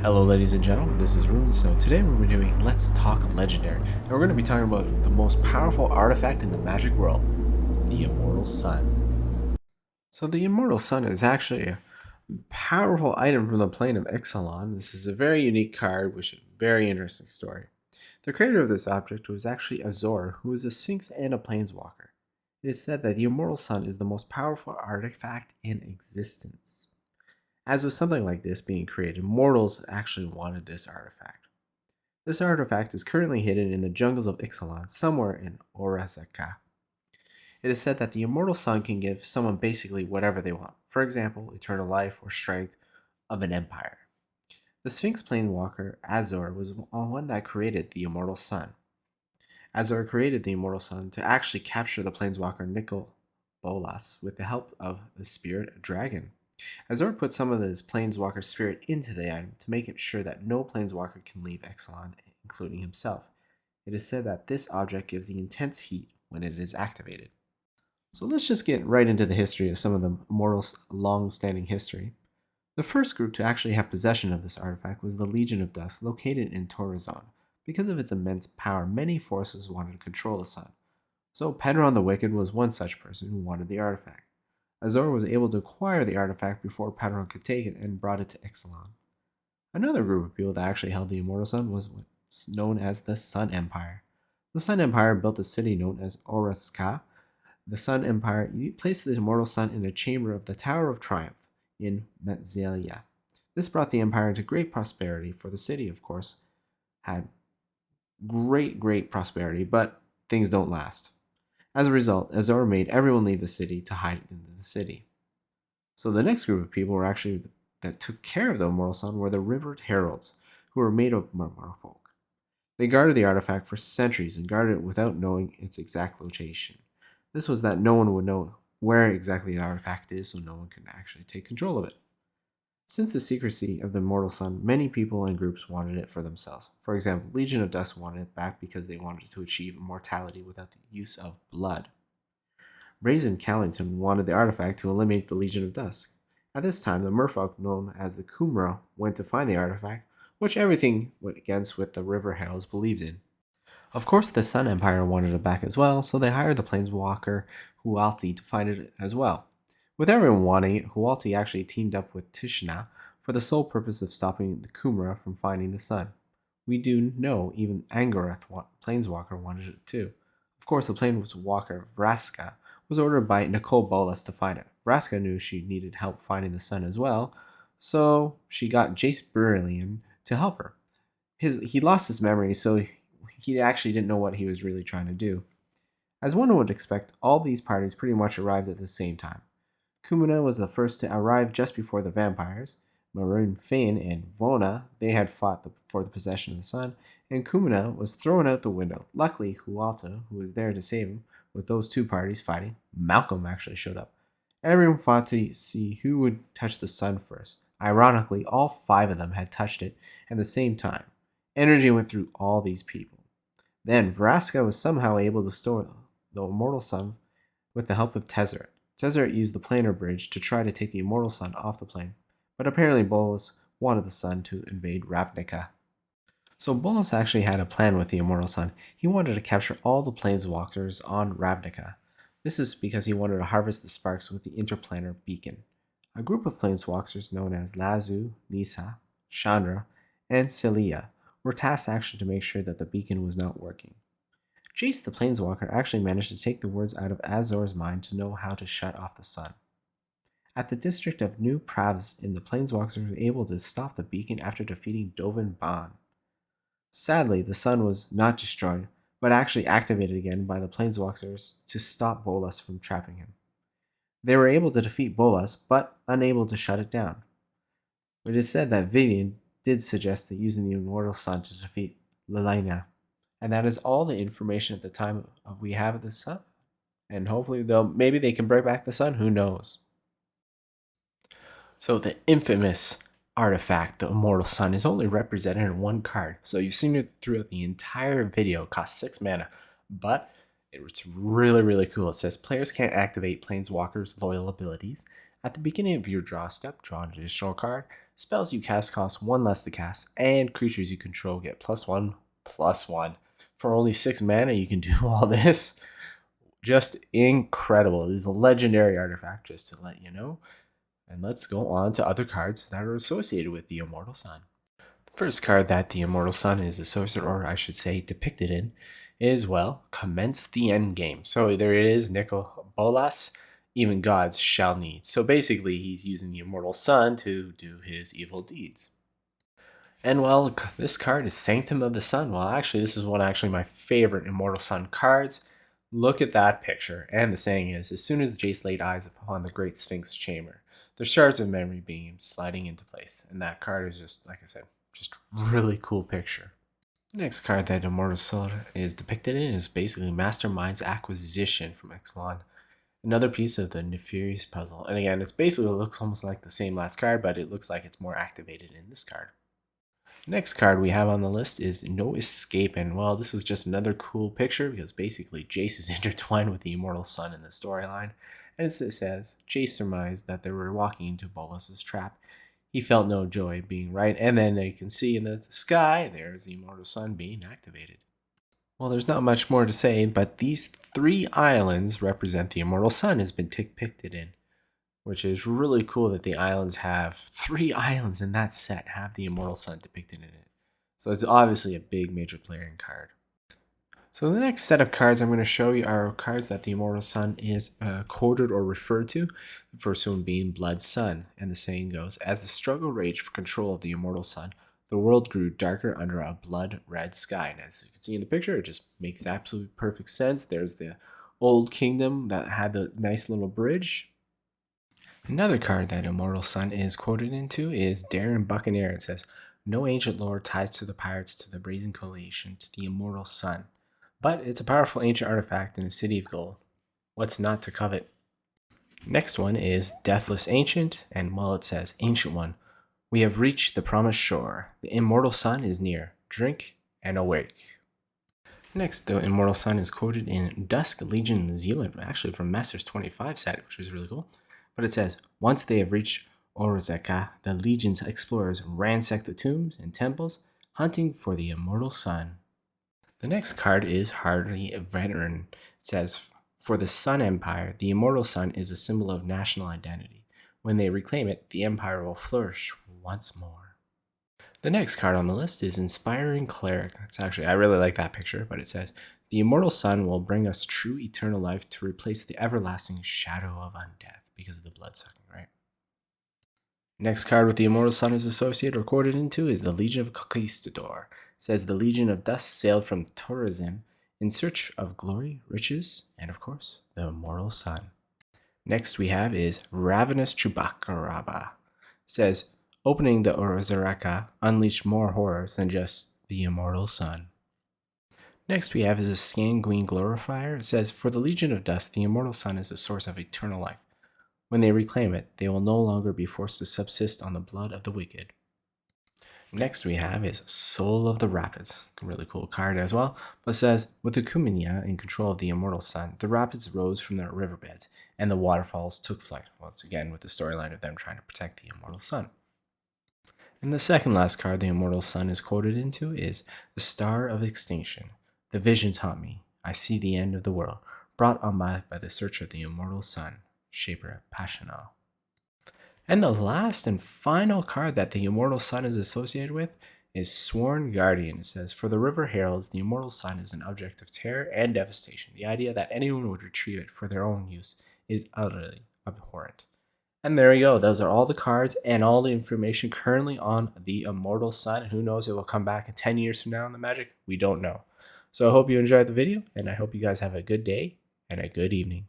Hello ladies and gentlemen, this is Rune. So today we're doing Let's Talk Legendary, and we're going to be talking about the most powerful artifact in the magic world, the Immortal Sun. So the Immortal Sun is actually a powerful item from the plane of Ixalan. This is a very unique card, which is a very interesting story. The creator of this object was actually Azor, who is a Sphinx and a Planeswalker. It is said that the Immortal Sun is the most powerful artifact in existence. As with something like this being created, mortals actually wanted this artifact. This artifact is currently hidden in the jungles of Ixalan, somewhere in Orazaka. It is said that the Immortal Sun can give someone basically whatever they want, for example, eternal life or strength of an empire. The Sphinx Planewalker, Azor, was one that created the Immortal Sun. Azor created the Immortal Sun to actually capture the Planeswalker Nicol Bolas with the help of the Spirit Dragon. Azor put some of his Planeswalker spirit into the item to make it sure that no Planeswalker can leave Ixalan, including himself. It is said that this object gives the intense heat when it is activated. So let's just get right into the history of some of the Immortals' long-standing history. The first group to actually have possession of this artifact was the Legion of Dusk, located in Torrezon. Because of its immense power, many forces wanted to control the sun. So Pedron the Wicked was one such person who wanted the artifact. Azor was able to acquire the artifact before Pedron could take it and brought it to Ixalan. Another group of people that actually held the Immortal Sun was what's known as the Sun Empire. The Sun Empire built a city known as Orazka. The Sun Empire placed the Immortal Sun in a chamber of the Tower of Triumph in Metzelia. This brought the empire into great prosperity, for the city, of course, had great prosperity, but things don't last. As a result, Azor made everyone leave the city to hide in the city. So the next group of people were actually that took care of the Immortal Sun were the River Heralds, who were made of merfolk. They guarded the artifact for centuries and guarded it without knowing its exact location. This was that no one would know where exactly the artifact is, so no one could actually take control of it. Since the secrecy of the Immortal Sun, many people and groups wanted it for themselves. For example, Legion of Dusk wanted it back because they wanted to achieve immortality without the use of blood. Brazen Callington wanted the artifact to eliminate the Legion of Dusk. At this time, the merfolk known as the Kumra went to find the artifact, which everything went against what the River Heralds believed in. Of course, the Sun Empire wanted it back as well, so they hired the Planeswalker Hualti to find it as well. With everyone wanting it, Hualti actually teamed up with Tishna for the sole purpose of stopping the Kumra from finding the sun. We do know even Angorath Planeswalker wanted it too. Of course, the Planeswalker Vraska was ordered by Nicol Bolas to find it. Vraska knew she needed help finding the sun as well, so she got Jace Brillian to help her. He lost his memory, so he actually didn't know what he was really trying to do. As one would expect, all these parties pretty much arrived at the same time. Kumuna was the first to arrive just before the vampires. Maroon Fane and Vona, they had fought for the possession of the sun, and Kumuna was thrown out the window. Luckily, Hualta, who was there to save him, with those two parties fighting, Malcolm actually showed up. Everyone fought to see who would touch the sun first. Ironically, all 5 of them had touched it at the same time. Energy went through all these people. Then Vraska was somehow able to store the Immortal Sun with the help of Tezzeret. Tezzeret used the planar bridge to try to take the Immortal Sun off the plane, but apparently Bolas wanted the sun to invade Ravnica. So Bolas actually had a plan with the Immortal Sun. He wanted to capture all the planeswalkers on Ravnica. This is because he wanted to harvest the sparks with the interplanar beacon. A group of planeswalkers known as Lazu, Nisa, Chandra, and Celia were tasked actually to make sure that the beacon was not working. Jace the Planeswalker actually managed to take the words out of Azor's mind to know how to shut off the sun. At the district of New Pravs, the Planeswalkers were able to stop the beacon after defeating Dovin Baan. Sadly, the sun was not destroyed, but actually activated again by the Planeswalkers to stop Bolas from trapping him. They were able to defeat Bolas, but unable to shut it down. It is said that Vivian did suggest that using the Immortal Sun to defeat Lilina. And that is all the information at the time we have of the sun. And hopefully maybe they can bring back the sun, who knows. So the infamous artifact, the Immortal Sun, is only represented in 1 card. So you've seen it throughout the entire video. It costs 6 mana. But it's really cool. It says players can't activate Planeswalker's loyal abilities. At the beginning of your draw step, draw an additional card. Spells you cast cost 1 less to cast, and creatures you control get +1/+1. For only 6 mana, you can do all this. Just incredible. It is a legendary artifact, just to let you know. And let's go on to other cards that are associated with the Immortal Sun. The first card that the Immortal Sun is associated, or I should say depicted in, is, well, Commence the Endgame. So there it is, Bolas, even gods shall need. So basically, he's using the Immortal Sun to do his evil deeds. And well, this card is Sanctum of the Sun. Well, actually, this is one of my favorite Immortal Sun cards. Look at that picture. And the saying is, as soon as Jace laid eyes upon the Great Sphinx Chamber, the shards of memory beam sliding into place. And that card is just, like I said, just really cool picture. The next card that Immortal Sun is depicted in is basically Mastermind's Acquisition from Ixalan. Another piece of the Nefarious puzzle. And again, it's basically looks almost like the same last card, but it looks like it's more activated in this card. Next card we have on the list is No Escape, and well, this is just another cool picture because basically Jace is intertwined with the Immortal Sun in the storyline, and it says, Jace surmised that they were walking into Bolas' trap. He felt no joy being right, and then you can see in the sky, there's the Immortal Sun being activated. Well, there's not much more to say, but these 3 islands represent the Immortal Sun has been depicted in, which is really cool that the islands have 3 islands in that set have the Immortal Sun depicted in it. So it's obviously a big major playing card. So the next set of cards I'm going to show you are cards that the Immortal Sun is quoted or referred to. The first one being Blood Sun, and the saying goes, as the struggle raged for control of the Immortal Sun, the world grew darker under a blood red sky. And as you can see in the picture, it just makes absolutely perfect sense. There's the old kingdom that had the nice little bridge. Another card that Immortal Sun is quoted into is Darren Buccaneer. It says, no ancient lore ties to the pirates, to the brazen coalition, to the Immortal Sun. But it's a powerful ancient artifact in a city of gold. What's not to covet? Next one is Deathless Ancient, and well, it says, Ancient One, we have reached the promised shore. The Immortal Sun is near. Drink and awake. Next, the Immortal Sun is quoted in Dusk Legion Zealand, actually from Masters 25 set, which is really cool. But it says, once they have reached Orozeka, the Legion's explorers ransack the tombs and temples, hunting for the Immortal Sun. The next card is Hardy Veteran. It says, for the Sun Empire, the Immortal Sun is a symbol of national identity. When they reclaim it, the Empire will flourish once more. The next card on the list is Inspiring Cleric. I really like that picture, but it says, the Immortal Sun will bring us true eternal life to replace the everlasting shadow of undeath, because of the blood sucking, right? Next card with the Immortal Sun is associated or quoted into is the Legion of Conquistador. It says the Legion of Dust sailed from Torazim in search of glory, riches, and of course, the Immortal Sun. Next we have is Ravenous Chewbacca. It says, opening the Orozaraka unleashed more horrors than just the Immortal Sun. Next we have is a Sanguine Glorifier. It says, for the Legion of Dust, the Immortal Sun is the source of eternal life. When they reclaim it, they will no longer be forced to subsist on the blood of the wicked. Next we have is Soul of the Rapids. A really cool card as well. But it says, with the Kuminya in control of the Immortal Sun, the rapids rose from their riverbeds, and the waterfalls took flight. Once again, with the storyline of them trying to protect the Immortal Sun. And the second last card the Immortal Sun is quoted into is the Star of Extinction. The visions haunt me. I see the end of the world, brought on by the search of the Immortal Sun. Shaper Passional. And the last and final card that the Immortal Sun is associated with is Sworn Guardian. It says, for the River Heralds, the Immortal Sun is an object of terror and devastation. The idea that anyone would retrieve it for their own use is utterly abhorrent. And there you go. Those are all the cards and all the information currently on the Immortal Sun. Who knows, it will come back in 10 years from now in the Magic? We don't know. So I hope you enjoyed the video, and I hope you guys have a good day and a good evening.